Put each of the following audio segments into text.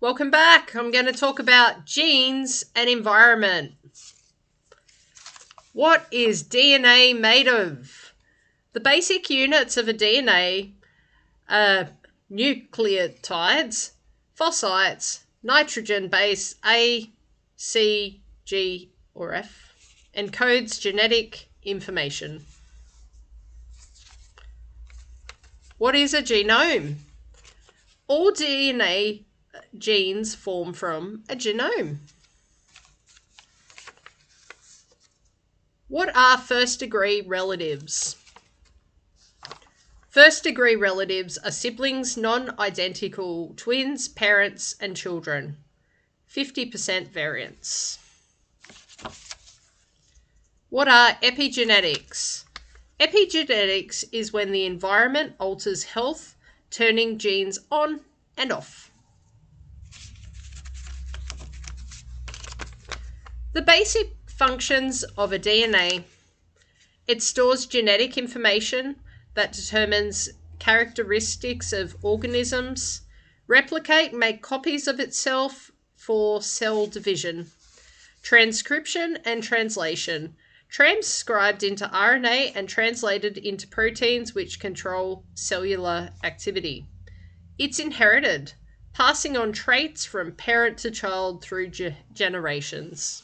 Welcome back. I'm going to talk about genes and environment. What is DNA made of? The basic units of a DNA are nucleotides, phosphate, nitrogen base A, C, G, or F, encodes genetic information. What is a genome? All DNA genes form from a genome. What are first-degree relatives? First-degree relatives are siblings, non-identical twins, parents, and children. 50% variance. What are epigenetics? Epigenetics is when the environment alters health, turning genes on and off. The basic functions of a DNA. It stores genetic information that determines characteristics of organisms, replicate, make copies of itself for cell division, transcription and translation, transcribed into RNA and translated into proteins which control cellular activity. It's inherited, passing on traits from parent to child through generations.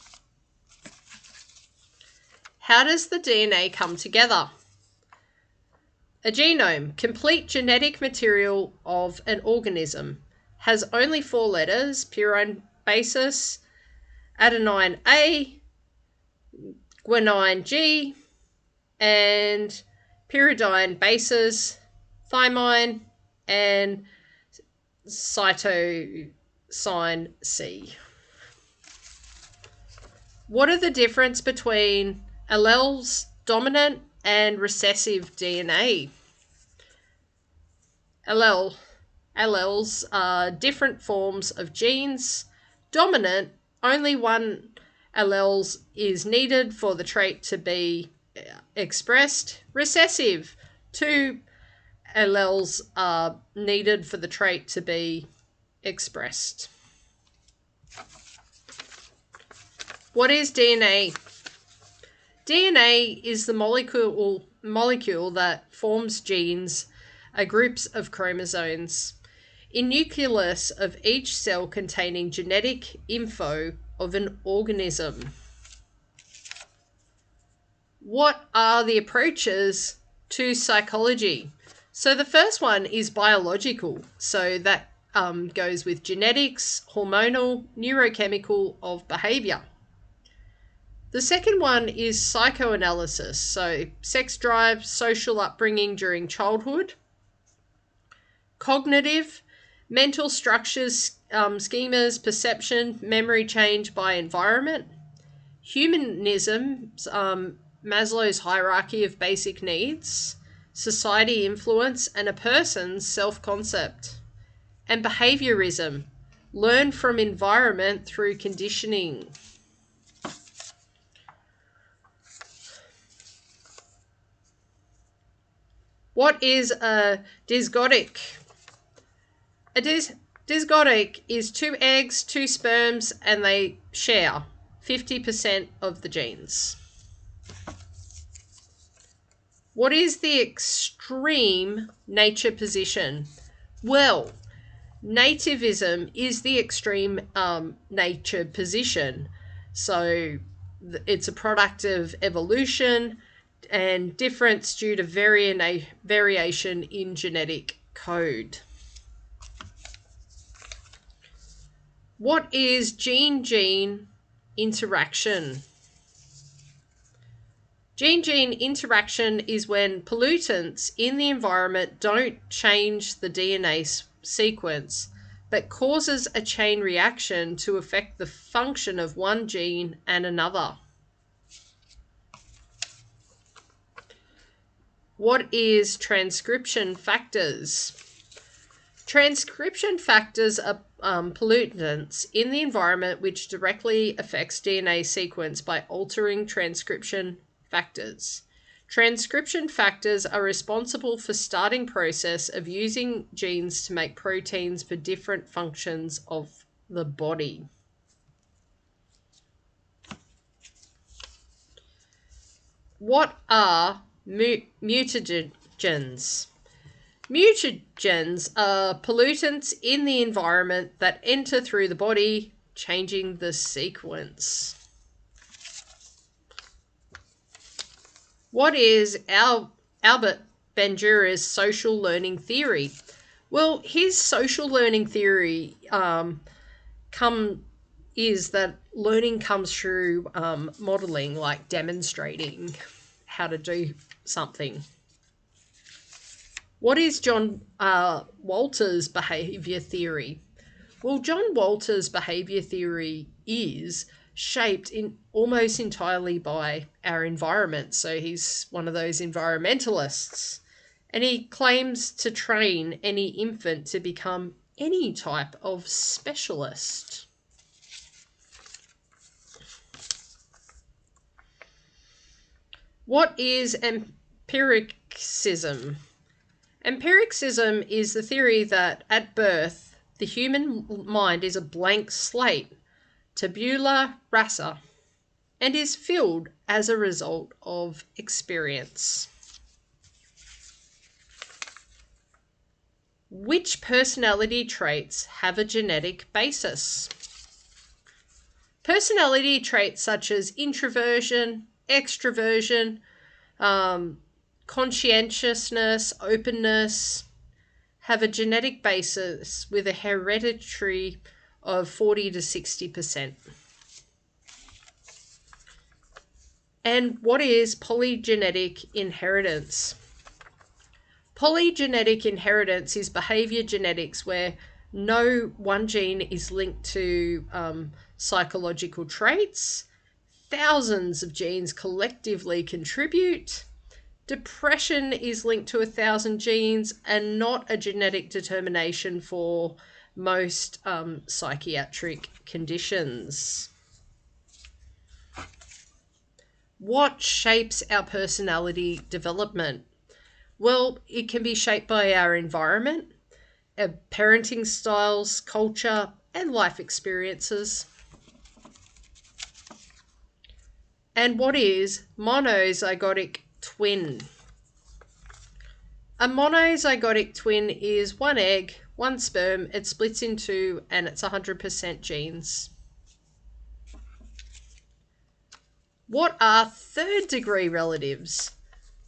How does the DNA come together? A genome, complete genetic material of an organism, has only 4 letters: purine basis, adenine A, guanine G, and pyridine bases, thymine, and cytosine C. What are the difference between alleles, dominant, and recessive DNA? Alleles are different forms of genes. Dominant, only one allele is needed for the trait to be expressed. Recessive, 2 alleles are needed for the trait to be expressed. What is DNA? DNA is the molecule that forms genes, are groups of chromosomes, in nucleus of each cell containing genetic info of an organism. What are the approaches to psychology? So the first one is biological. So that goes with genetics, hormonal, neurochemical of behavior. The second one is psychoanalysis, so sex drive, social upbringing during childhood. Cognitive, mental structures, schemas, perception, memory change by environment. Humanism, Maslow's hierarchy of basic needs. Society influence and a person's self-concept. And behaviorism, learn from environment through conditioning. What is a dysgotic? A dysgotic is 2 eggs, 2 sperms, and they share 50% of the genes. What is the extreme nature position? Well, nativism is the extreme nature position. So it's a product of evolution and difference due to variation in genetic code. What is gene-gene interaction? Gene-gene interaction is when pollutants in the environment don't change the DNA sequence, but causes a chain reaction to affect the function of one gene and another. What is transcription factors? Transcription factors are pollutants in the environment which directly affects DNA sequence by altering transcription factors. Transcription factors are responsible for starting process of using genes to make proteins for different functions of the body. What are mutagens? Mutagens are pollutants in the environment that enter through the body, changing the sequence. What is Albert Bandura's social learning theory? Well, his social learning theory is that learning comes through modeling, like demonstrating how to do something. What is John Walter's behaviour theory? Well, John Walter's behaviour theory is shaped almost entirely by our environment. So he's one of those environmentalists. And he claims to train any infant to become any type of specialist. What is empiricism? Empiricism is the theory that at birth, the human mind is a blank slate, tabula rasa, and is filled as a result of experience. Which personality traits have a genetic basis? Personality traits such as introversion, extroversion, conscientiousness, openness, have a genetic basis with a hereditary of 40 to 60%. And what is polygenetic inheritance? Polygenetic inheritance is behavior genetics where no one gene is linked to psychological traits. Thousands of genes collectively contribute. Depression is linked to 1,000 genes and not a genetic determination for most psychiatric conditions. What shapes our personality development? Well, it can be shaped by our environment, our parenting styles, culture, and life experiences. And what is monozygotic twin? A monozygotic twin is one egg, one sperm, it splits in two, and it's 100% genes. What are third-degree relatives?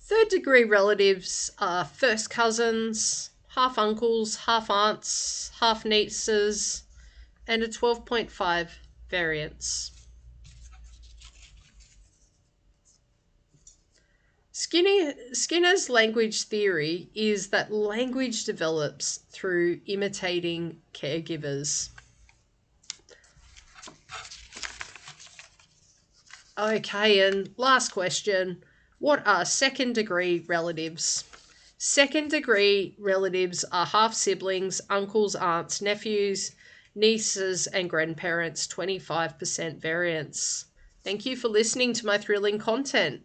Third-degree relatives are first cousins, half uncles, half aunts, half nieces, and a 12.5 variance. Skinner's language theory is that language develops through imitating caregivers. Okay, and last question. What are second-degree relatives? Second-degree relatives are half-siblings, uncles, aunts, nephews, nieces, and grandparents, 25% variance. Thank you for listening to my thrilling content.